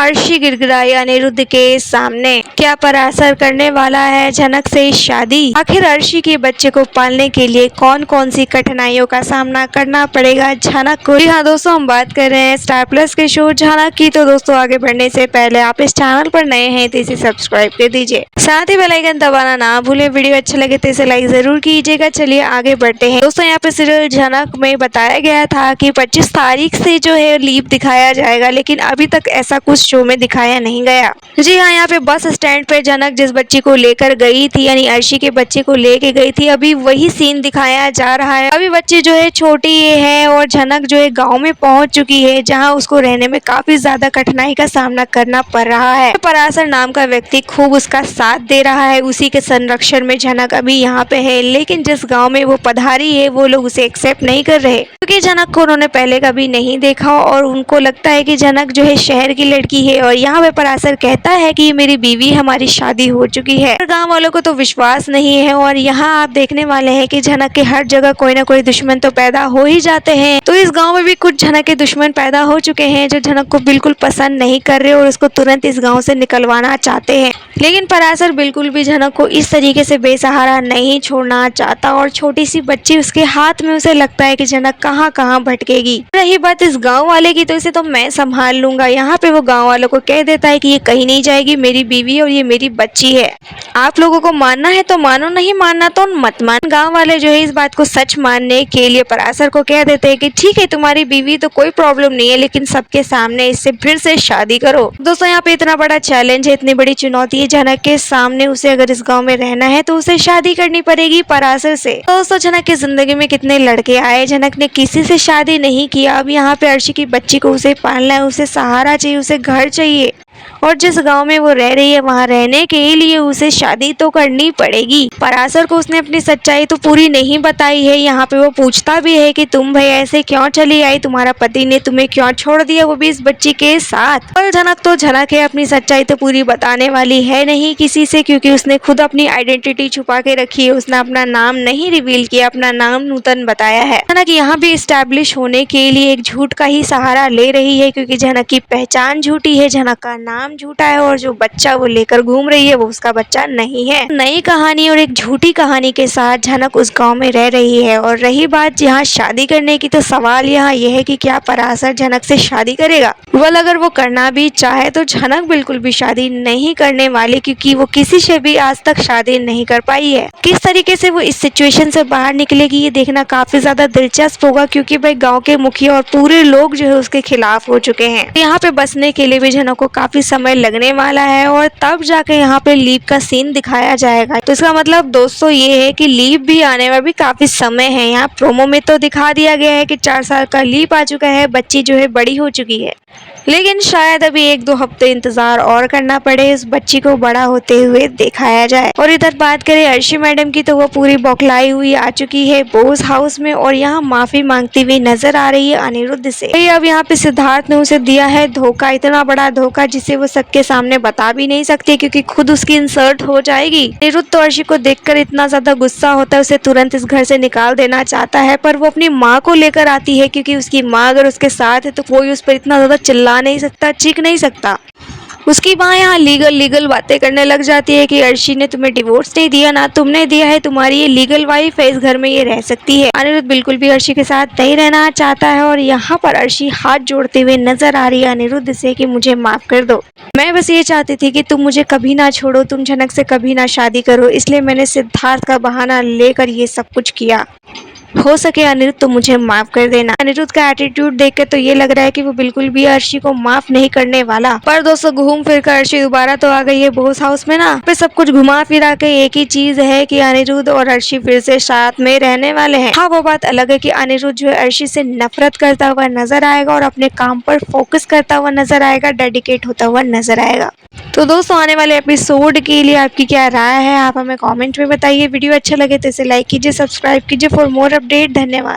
अर्शी गिड़गिड़ाई अनिरुद्ध के सामने। क्या पराशर करने वाला है झनक से शादी? आखिर अर्शी के बच्चे को पालने के लिए कौन कौन सी कठिनाइयों का सामना करना पड़ेगा झनक को? जी हाँ दोस्तों, हम बात कर रहे हैं स्टार प्लस के शो झनक की। तो दोस्तों, आगे बढ़ने से पहले आप इस चैनल पर नए हैं तो इसे सब्सक्राइब कर दीजिए, साथ ही बेल आइकन दबाना ना भूलें। वीडियो अच्छा लगे तो इसे लाइक जरूर कीजिएगा। चलिए आगे बढ़ते हैं दोस्तों। यहाँ पे सीरियल झनक में बताया गया था कि 25 तारीख से जो है लीप दिखाया जाएगा, लेकिन अभी तक ऐसा कुछ शो में दिखाया नहीं गया। जी हाँ, यहाँ पे बस स्टैंड पे झनक जिस बच्ची को लेकर गई थी, यानी अर्शी के बच्चे को लेके गई थी, अभी वही सीन दिखाया जा रहा है। अभी बच्ची जो है छोटी है और झनक जो है गाँव में पहुंच चुकी है, जहाँ उसको रहने में काफी ज्यादा कठिनाई का सामना करना पड़ रहा है। पराशर नाम का व्यक्ति खूब उसका साथ दे रहा है, उसी के संरक्षण में झनक अभी यहाँ पे है। लेकिन जिस गाँव में वो पधारी है, वो लोग उसे एक्सेप्ट नहीं कर रहे, क्योंकि झनक को उन्होंने पहले कभी नहीं देखा और उनको लगता है कि झनक जो है शहर की लड़की है। और यहाँ पे पराशर कहता है कि ये मेरी बीवी, हमारी शादी हो चुकी है। गांव वालों को तो विश्वास नहीं है और यहाँ आप देखने वाले हैं कि झनक के हर जगह कोई ना कोई दुश्मन तो पैदा हो ही जाते हैं। तो इस गाँव में भी कुछ झनक के दुश्मन पैदा हो चुके हैं, जो झनक को बिल्कुल पसंद नहीं कर रहे और उसको तुरंत इस गाँव से निकलवाना चाहते हैं। लेकिन पराशर बिल्कुल भी झनक को इस तरीके से बेसहारा नहीं छोड़ना चाहता और छोटी सी बच्ची उसके हाथ में, उसे लगता है कि झनक कहाँ कहाँ भटकेगी। रही बात इस गांव वाले की, तो इसे तो मैं संभाल लूंगा। यहाँ पे वो गांव वालों को कह देता है कि ये कहीं नहीं जाएगी, मेरी बीवी और ये मेरी बच्ची है। आप लोगों को मानना है तो मानो, नहीं मानना तो मत मान। गांव वाले जो है इस बात को सच मानने के लिए पराशर को कह देते हैं कि ठीक है, तुम्हारी बीवी तो कोई प्रॉब्लम नहीं है, लेकिन सबके सामने इससे फिर से शादी करो। दोस्तों, यहाँ पे इतना बड़ा चैलेंज है, इतनी बड़ी चुनौती है झनक के सामने। उसे अगर इस गाँव में रहना है तो उसे शादी करनी पड़ेगी पराशर से। दोस्तों, झनक की जिंदगी में कितने लड़के आए, झनक ने किसी से शादी नहीं किया। अब यहाँ पे अर्शी की बच्ची को उसे पालना है, उसे सहारा चाहिए, उसे घर चाहिए। और जिस गांव में वो रह रही है, वहाँ रहने के लिए उसे शादी तो करनी पड़ेगी। पराशर को उसने अपनी सच्चाई तो पूरी नहीं बताई है। यहाँ पे वो पूछता भी है कि तुम भाई ऐसे क्यों चली आई, तुम्हारा पति ने तुम्हें क्यों छोड़ दिया, वो भी इस बच्ची के साथ। पर झनक तो झनक है, अपनी सच्चाई तो पूरी बताने वाली है नहीं किसी से, क्योंकि उसने खुद अपनी आइडेंटिटी छुपा के रखी है। उसने अपना नाम नहीं रिवील किया, अपना नाम नूतन बताया है। झनक यहाँ भी स्टैब्लिश होने के लिए एक झूठ का ही सहारा ले रही है, क्योंकि झनक की पहचान झूठी है, झनक का नाम झूठा है और जो बच्चा वो लेकर घूम रही है वो उसका बच्चा नहीं है। नई कहानी और एक झूठी कहानी के साथ झनक उस गांव में रह रही है। और रही बात यहाँ शादी करने की, तो सवाल यहाँ यह है कि क्या पराशर झनक से शादी करेगा? वल अगर वो करना भी चाहे तो झनक बिल्कुल भी शादी नहीं करने वाली, क्योंकि वो किसी से भी आज तक शादी नहीं कर पाई है। किस तरीके से वो इस सिचुएशन से बाहर निकलेगी, ये देखना काफी ज्यादा दिलचस्प होगा, क्योंकि भाई गाँव के मुखिया और पूरे लोग जो है उसके खिलाफ हो चुके हैं। यहाँ पे बसने के लिए भी झनक को काफी समय लगने वाला है और तब जाके यहाँ पे लीप का सीन दिखाया जाएगा। तो इसका मतलब दोस्तों ये है कि लीप भी आने में भी काफी समय है। यहाँ प्रोमो में तो दिखा दिया गया है कि 4 साल का लीप आ चुका है, बच्ची जो है बड़ी हो चुकी है, लेकिन शायद अभी 1-2 हफ्ते इंतजार और करना पड़े, इस बच्ची को बड़ा होते हुए दिखाया जाए। और इधर बात करें अर्शी मैडम की, तो वो पूरी बौखलाई हुई आ चुकी है बोस हाउस में और यहाँ माफी मांगती हुई नजर आ रही है अनिरुद्ध से। अब यहाँ पे सिद्धार्थ ने उसे दिया है धोखा, इतना बड़ा धोखा जिसे वो सबके सामने बता भी नहीं सकती, क्योंकि खुद उसकी इंसल्ट हो जाएगी। अनिरुद्ध तो अर्शी को देखकर इतना ज्यादा गुस्सा होता है, उसे तुरंत इस घर से निकाल देना चाहता है, पर वो अपनी माँ को लेकर आती है, क्योंकि उसकी माँ अगर उसके साथ है तो कोई उस पर इतना ज्यादा चिल्ला नहीं सकता, चीख नहीं सकता। उसकी माँ यहाँ लीगल बातें करने लग जाती है कि अर्शी ने तुम्हें डिवोर्स नहीं दिया ना, तुमने दिया है, तुम्हारी ये लीगल वाइफ है, इस घर में ये रह सकती है। अनिरुद्ध बिल्कुल भी अर्शी के साथ नहीं रहना चाहता है और यहाँ पर अर्शी हाथ जोड़ते हुए नजर आ रही है अनिरुद्ध से कि मुझे माफ कर दो, मैं बस ये चाहती थी कि तुम मुझे कभी ना छोड़ो, तुम झनक से कभी ना शादी करो, इसलिए मैंने सिद्धार्थ का बहाना लेकर ये सब कुछ किया। हो सके अनिरुद्ध तो मुझे माफ कर देना। अनिरुद्ध का एटीट्यूड देखकर तो ये लग रहा है कि वो बिल्कुल भी अर्शी को माफ नहीं करने वाला। पर दोस्तों, घूम फिर कर अर्शी दोबारा तो आ गई है बोस हाउस में ना। पे सब कुछ घुमा फिरा के एक ही चीज है कि अनिरुद्ध और अर्शी फिर से साथ में रहने वाले हैं। हाँ, वो बात अलग है कि अनिरुद्ध जो है अर्शी से नफरत करता हुआ नजर आएगा और अपने काम पर फोकस करता हुआ नजर आएगा, डेडिकेट होता हुआ नजर आएगा। तो दोस्तों, आने वाले एपिसोड के लिए आपकी क्या राय है, आप हमें कमेंट में बताइए। वीडियो अच्छा लगे तो इसे लाइक कीजिए, सब्सक्राइब कीजिए फॉर मोर अपडेट। धन्यवाद।